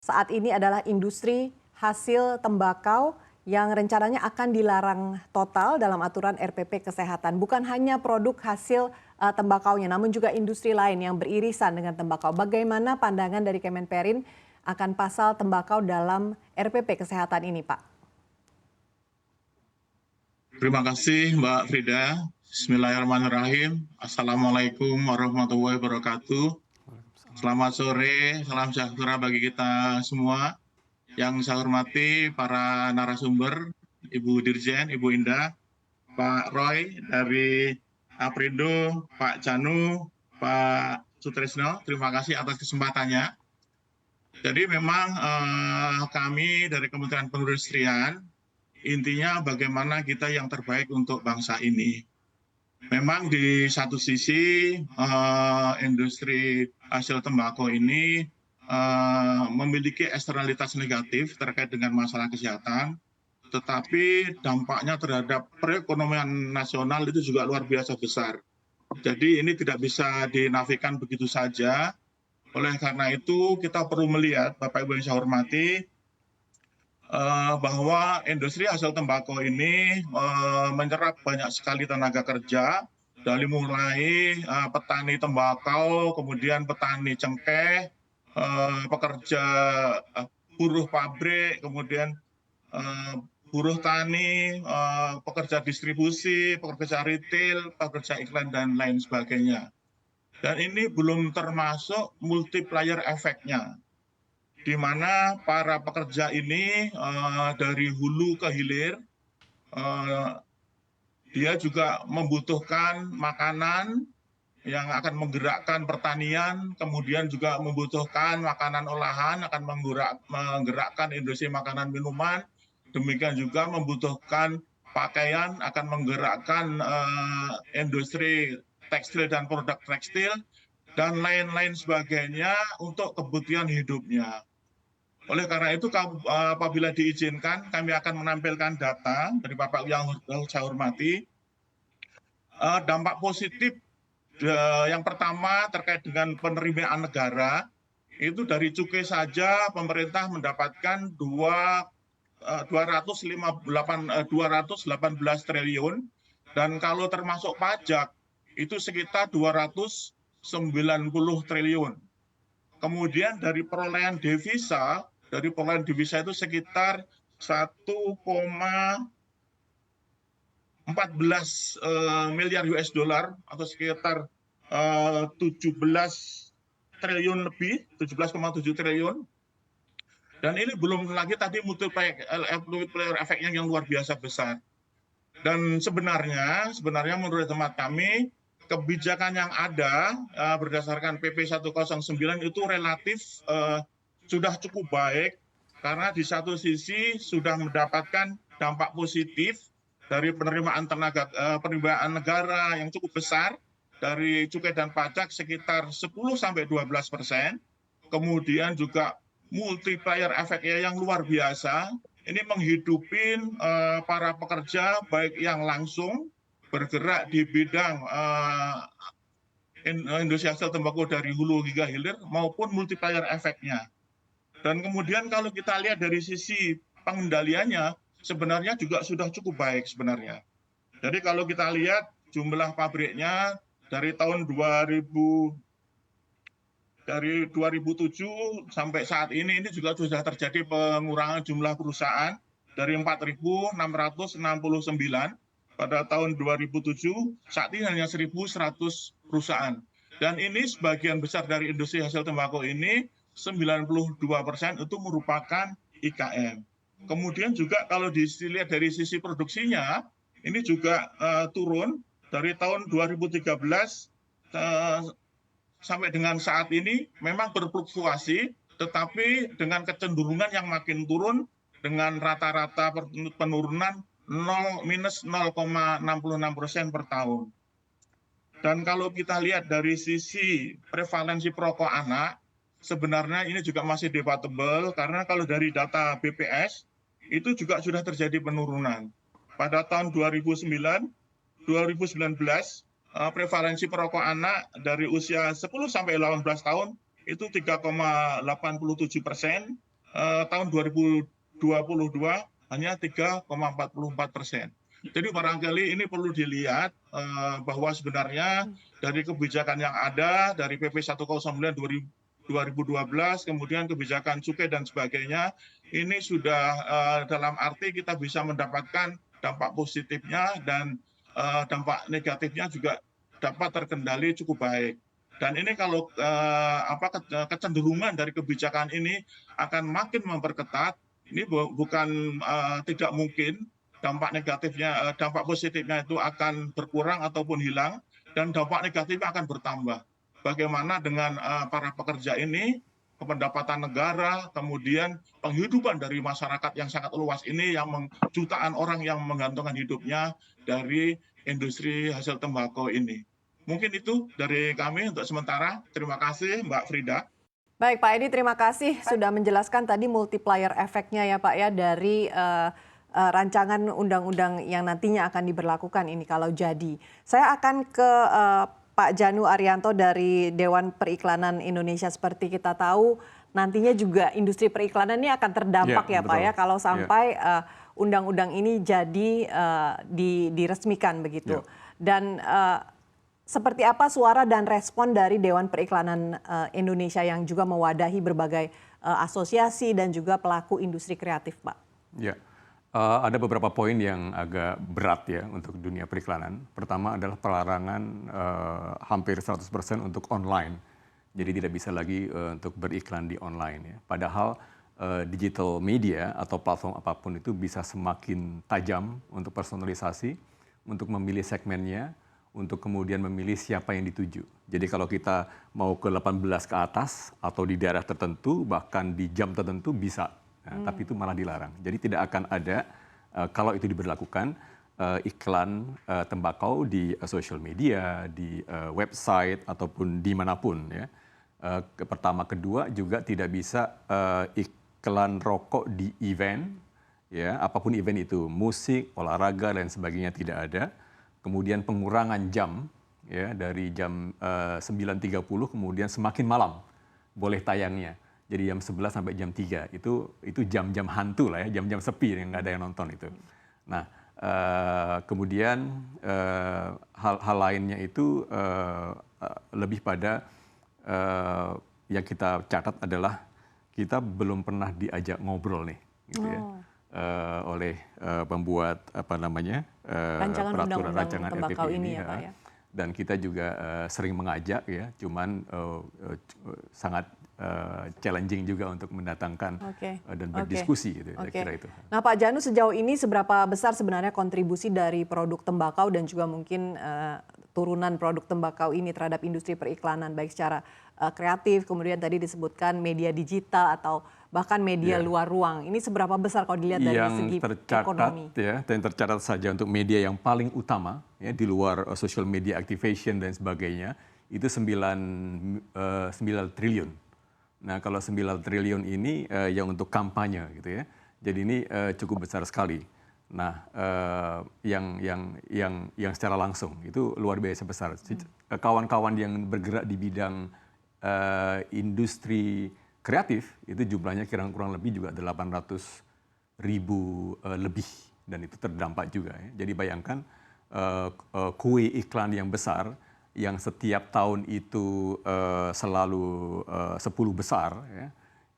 saat ini adalah industri hasil tembakau yang rencananya akan dilarang total dalam aturan RPP Kesehatan. Bukan hanya produk hasil tembakaunya, namun juga industri lain yang beririsan dengan tembakau. Bagaimana pandangan dari Kemenperin akan pasal tembakau dalam RPP Kesehatan ini, Pak? Terima kasih Mbak Frida. Bismillahirrahmanirrahim. Assalamualaikum warahmatullahi wabarakatuh. Selamat sore, salam sejahtera bagi kita semua. Yang saya hormati para narasumber, Ibu Dirjen, Ibu Indah, Pak Roy dari Aprindo, Pak Janu, Pak Sutrisno. Terima kasih atas kesempatannya. Jadi memang kami dari Kementerian Perindustrian, intinya bagaimana kita yang terbaik untuk bangsa ini. Memang di satu sisi industri hasil tembakau ini memiliki eksternalitas negatif terkait dengan masalah kesehatan, tetapi dampaknya terhadap perekonomian nasional itu juga luar biasa besar. Jadi ini tidak bisa dinafikan begitu saja. Oleh karena itu kita perlu melihat, Bapak Ibu yang saya hormati, bahwa industri hasil tembakau ini menyerap banyak sekali tenaga kerja, dari mulai petani tembakau, kemudian petani cengkeh, pekerja buruh pabrik, kemudian buruh tani, pekerja distribusi, pekerja retail, pekerja iklan, dan lain sebagainya. Dan ini belum termasuk multiplier efeknya, di mana para pekerja ini dari hulu ke hilir, dia juga membutuhkan makanan yang akan menggerakkan pertanian, kemudian juga membutuhkan makanan olahan, akan menggerakkan industri makanan minuman, demikian juga membutuhkan pakaian, akan menggerakkan industri tekstil dan produk tekstil, dan lain-lain sebagainya untuk kebutuhan hidupnya. Oleh karena itu, apabila diizinkan, kami akan menampilkan data dari Bapak yang saya hormati. Dampak positif yang pertama terkait dengan penerimaan negara, itu dari cukai saja pemerintah mendapatkan 218 triliun, dan kalau termasuk pajak itu sekitar 290 triliun. Kemudian dari perolehan devisa itu sekitar 1,14 miliar US dollar atau sekitar 17 triliun lebih, 17,7 triliun. Dan ini belum lagi tadi multiplier efeknya yang luar biasa besar. Dan sebenarnya menurut hemat kami, kebijakan yang ada berdasarkan PP 109 itu relatif sudah cukup baik, karena di satu sisi sudah mendapatkan dampak positif dari penerimaan negara yang cukup besar dari cukai dan pajak sekitar 10-12%. Kemudian juga multiplier efeknya yang luar biasa, ini menghidupin para pekerja baik yang langsung bergerak di bidang industri hasil tembakau dari hulu hingga hilir maupun multiplier efeknya. Dan kemudian kalau kita lihat dari sisi pengendaliannya, sebenarnya juga sudah cukup baik sebenarnya. Jadi kalau kita lihat jumlah pabriknya dari tahun 2007 sampai saat ini juga sudah terjadi pengurangan jumlah perusahaan dari 4.669 pada tahun 2007, saat ini hanya 1.100 perusahaan. Dan ini sebagian besar dari industri hasil tembakau ini, 92% itu merupakan IKM. Kemudian juga kalau dilihat dari sisi produksinya, ini juga turun dari tahun 2013 sampai dengan saat ini memang berfluktuasi, tetapi dengan kecenderungan yang makin turun dengan rata-rata penurunan minus 0,66% per tahun. Dan kalau kita lihat dari sisi prevalensi perokok anak, sebenarnya ini juga masih debatable, karena kalau dari data BPS itu juga sudah terjadi penurunan. Pada tahun 2019, prevalensi perokok anak dari usia 10 sampai 18 tahun itu 3,87%, tahun 2022 hanya 3,44%. Jadi barangkali ini perlu dilihat bahwa sebenarnya dari kebijakan yang ada, dari PP 109 2012, kemudian kebijakan cukai dan sebagainya, ini sudah dalam arti kita bisa mendapatkan dampak positifnya dan dampak negatifnya juga dapat terkendali cukup baik. Dan ini kalau kecenderungan dari kebijakan ini akan makin memperketat, ini bukan tidak mungkin dampak negatifnya, dampak positifnya itu akan berkurang ataupun hilang, dan dampak negatifnya akan bertambah. Bagaimana dengan para pekerja ini, pendapatan negara, kemudian penghidupan dari masyarakat yang sangat luas ini, yang jutaan orang yang menggantungkan hidupnya dari industri hasil tembakau ini. Mungkin itu dari kami untuk sementara. Terima kasih Mbak Frida. Baik Pak Edi, terima kasih sudah menjelaskan tadi multiplier efeknya ya Pak ya dari rancangan undang-undang yang nantinya akan diberlakukan ini kalau jadi. Saya akan ke Pak Janu Arianto dari Dewan Periklanan Indonesia. Seperti kita tahu nantinya juga industri periklanan ini akan terdampak ya Pak ya kalau sampai undang-undang ini jadi diresmikan begitu. Dan seperti apa suara dan respon dari Dewan Periklanan Indonesia yang juga mewadahi berbagai asosiasi dan juga pelaku industri kreatif, Pak? Ya, ada beberapa poin yang agak berat ya untuk dunia periklanan. Pertama adalah pelarangan hampir 100% untuk online. Jadi tidak bisa lagi untuk beriklan di online ya. Padahal digital media atau platform apapun itu bisa semakin tajam untuk personalisasi, untuk memilih segmennya, untuk kemudian memilih siapa yang dituju. Jadi kalau kita mau ke 18 ke atas atau di daerah tertentu, bahkan di jam tertentu bisa. Nah, tapi itu malah dilarang. Jadi tidak akan ada, kalau itu diberlakukan, iklan tembakau di social media, di website, ataupun dimanapun. Ya. Pertama, kedua juga tidak bisa iklan rokok di event, ya, apapun event itu, musik, olahraga, dan sebagainya tidak ada. Kemudian pengurangan jam ya dari jam 9.30 kemudian semakin malam boleh tayangnya. Jadi jam 11 sampai jam 3 itu jam-jam hantu lah ya, jam-jam sepi yang nggak ada yang nonton itu. Nah, kemudian hal lainnya itu lebih pada yang kita catat adalah kita belum pernah diajak ngobrol nih gitu ya. Oleh pembuat peraturan rancangan tembakau RPP ini ya, Pak, ya. Dan kita juga sering mengajak ya, cuman sangat challenging juga untuk mendatangkan dan berdiskusi gitu. Saya kira itu. Nah Pak Janu, sejauh ini seberapa besar sebenarnya kontribusi dari produk tembakau dan juga mungkin turunan produk tembakau ini terhadap industri periklanan baik secara kreatif, kemudian tadi disebutkan media digital atau bahkan media luar ruang. Ini seberapa besar kalau dilihat dari segi ekonomi? Yang tercatat saja untuk media yang paling utama ya, di luar social media activation dan sebagainya itu 9 triliun. Nah kalau 9 triliun ini yang untuk kampanye gitu ya. Jadi ini cukup besar sekali. Nah yang secara langsung itu luar biasa besar. Kawan-kawan yang bergerak di bidang industri kreatif itu jumlahnya kurang lebih juga 800.000 lebih dan itu terdampak juga ya. Jadi bayangkan kue iklan yang besar yang setiap tahun itu selalu 10 besar ya,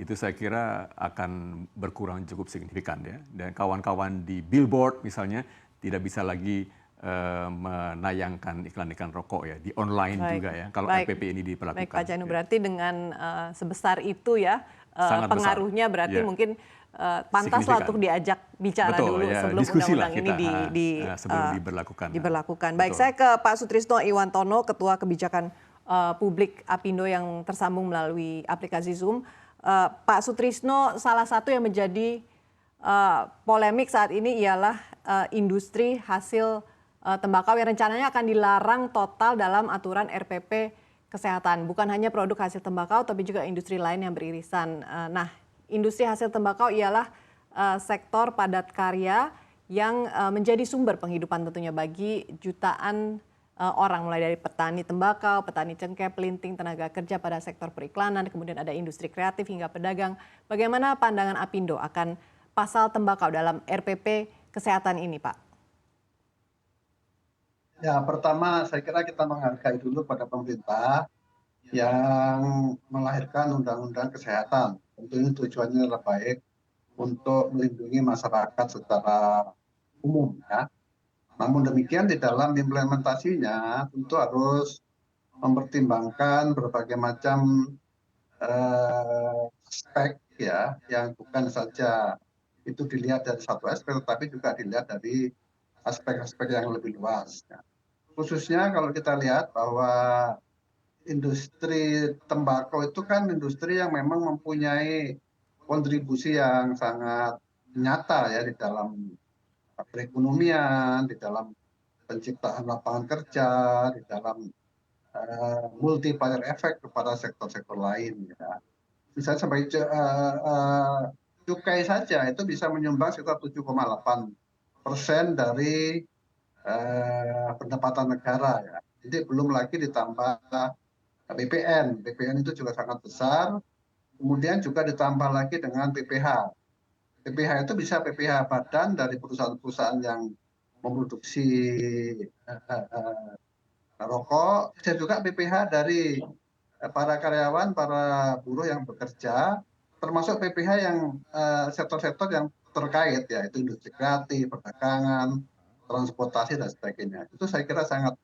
itu saya kira akan berkurang cukup signifikan ya. Dan kawan-kawan di billboard misalnya tidak bisa lagi menayangkan iklan-iklan rokok ya di online juga ya kalau RPP ini diperlakukan. Baik Pak Janu, berarti dengan sebesar itu ya pengaruhnya besar. Berarti mungkin pantaslah untuk diajak bicara dulu sebelum undang-undang ini sebelum diberlakukan. Baik, saya ke Pak Sutrisno Iwantono, Ketua Kebijakan Publik Apindo yang tersambung melalui aplikasi Zoom. Pak Sutrisno, salah satu yang menjadi polemik saat ini ialah industri hasil tembakau yang rencananya akan dilarang total dalam aturan RPP Kesehatan. Bukan hanya produk hasil tembakau, tapi juga industri lain yang beririsan. Nah, industri hasil tembakau ialah sektor padat karya yang menjadi sumber penghidupan tentunya bagi jutaan orang, mulai dari petani tembakau, petani cengkeh, pelinting, tenaga kerja pada sektor periklanan, kemudian ada industri kreatif hingga pedagang. Bagaimana pandangan Apindo akan pasal tembakau dalam RPP Kesehatan ini, Pak? Ya, pertama saya kira kita menghargai dulu pada pemerintah yang melahirkan undang-undang kesehatan. Tentunya tujuannya adalah baik untuk melindungi masyarakat secara umum, ya. Namun demikian di dalam implementasinya tentu harus mempertimbangkan berbagai macam aspek, ya, yang bukan saja itu dilihat dari satu aspek, tetapi juga dilihat dari aspek-aspek yang lebih luas, ya. Khususnya kalau kita lihat bahwa industri tembakau itu kan industri yang memang mempunyai kontribusi yang sangat nyata, ya, di dalam perekonomian, di dalam penciptaan lapangan kerja, di dalam multiplier efek kepada sektor-sektor lain, ya. Misalnya sampai cukai saja itu bisa menyumbang sekitar 7,8% dari pendapatan negara, ya. Jadi belum lagi ditambah BPN. BPN itu juga sangat besar. Kemudian juga ditambah lagi dengan PPH. PPH itu bisa PPH badan dari perusahaan-perusahaan yang memproduksi rokok, dan juga PPH dari para karyawan, para buruh yang bekerja, termasuk PPH yang sektor-sektor yang terkait, yaitu industri kreatif, perdagangan, transportasi dan sebagainya. Itu saya kira sangat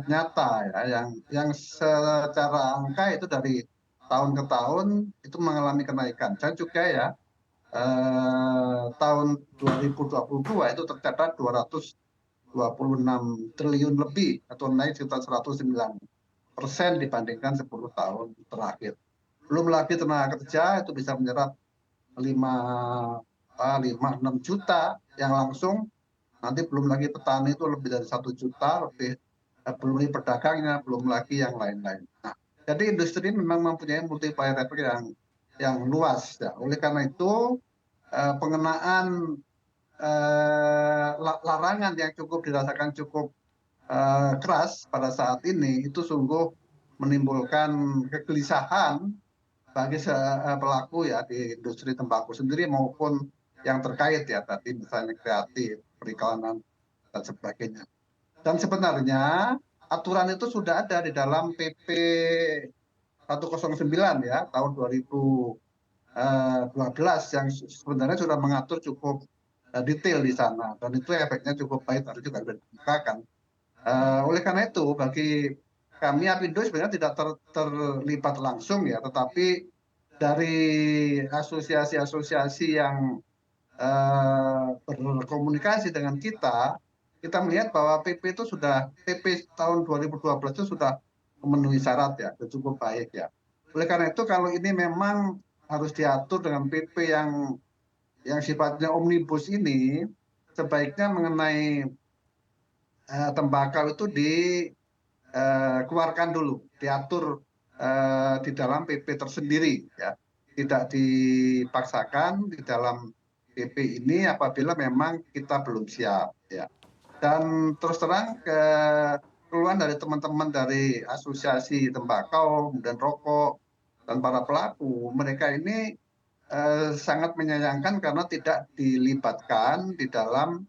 nyata, ya, yang secara angka itu dari tahun ke tahun itu mengalami kenaikan. Dan juga, ya, tahun 2022 itu tercatat 226 triliun lebih atau naik sekitar 109% dibandingkan 10 tahun terakhir. Belum lagi tenaga kerja itu bisa menyerap 5-6 juta yang langsung, nanti belum lagi petani itu lebih dari 1 juta lebih, belum lagi pedagangnya, belum lagi yang lain-lain. Nah, jadi industri memang mempunyai multiplier effect yang luas, ya. Oleh karena itu pengenaan larangan yang dirasakan cukup keras pada saat ini itu sungguh menimbulkan kegelisahan bagi pelaku, ya, di industri tembakau sendiri maupun yang terkait, ya, tadi misalnya kreatif, periklanan dan sebagainya. Dan sebenarnya aturan itu sudah ada di dalam PP 109, ya, tahun 2012 yang sebenarnya sudah mengatur cukup detail di sana, dan itu efeknya cukup baik, tadi juga sudah dikemukakan. Oleh karena itu bagi kami Apindo sebenarnya tidak terlibat langsung, ya, tetapi dari asosiasi-asosiasi yang berkomunikasi dengan kita melihat bahwa PP tahun 2012 itu sudah memenuhi syarat, ya, cukup baik, ya. Oleh karena itu kalau ini memang harus diatur dengan PP yang sifatnya omnibus ini, sebaiknya mengenai tembakau itu dikeluarkan dulu, diatur di dalam PP tersendiri, ya. Tidak dipaksakan di dalam PP ini apabila memang kita belum siap, ya. Dan terus terang keluhan dari teman-teman dari asosiasi tembakau, kemudian rokok, dan para pelaku, mereka ini sangat menyayangkan karena tidak dilibatkan di dalam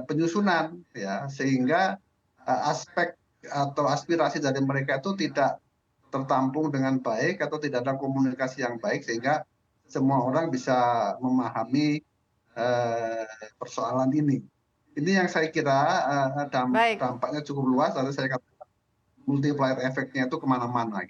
penyusunan, ya, sehingga aspek atau aspirasi dari mereka itu tidak tertampung dengan baik atau tidak ada komunikasi yang baik sehingga semua orang bisa memahami persoalan ini. Ini yang saya kira Baik. dampaknya cukup luas, lalu saya katakan multiplier efeknya itu kemana-mana.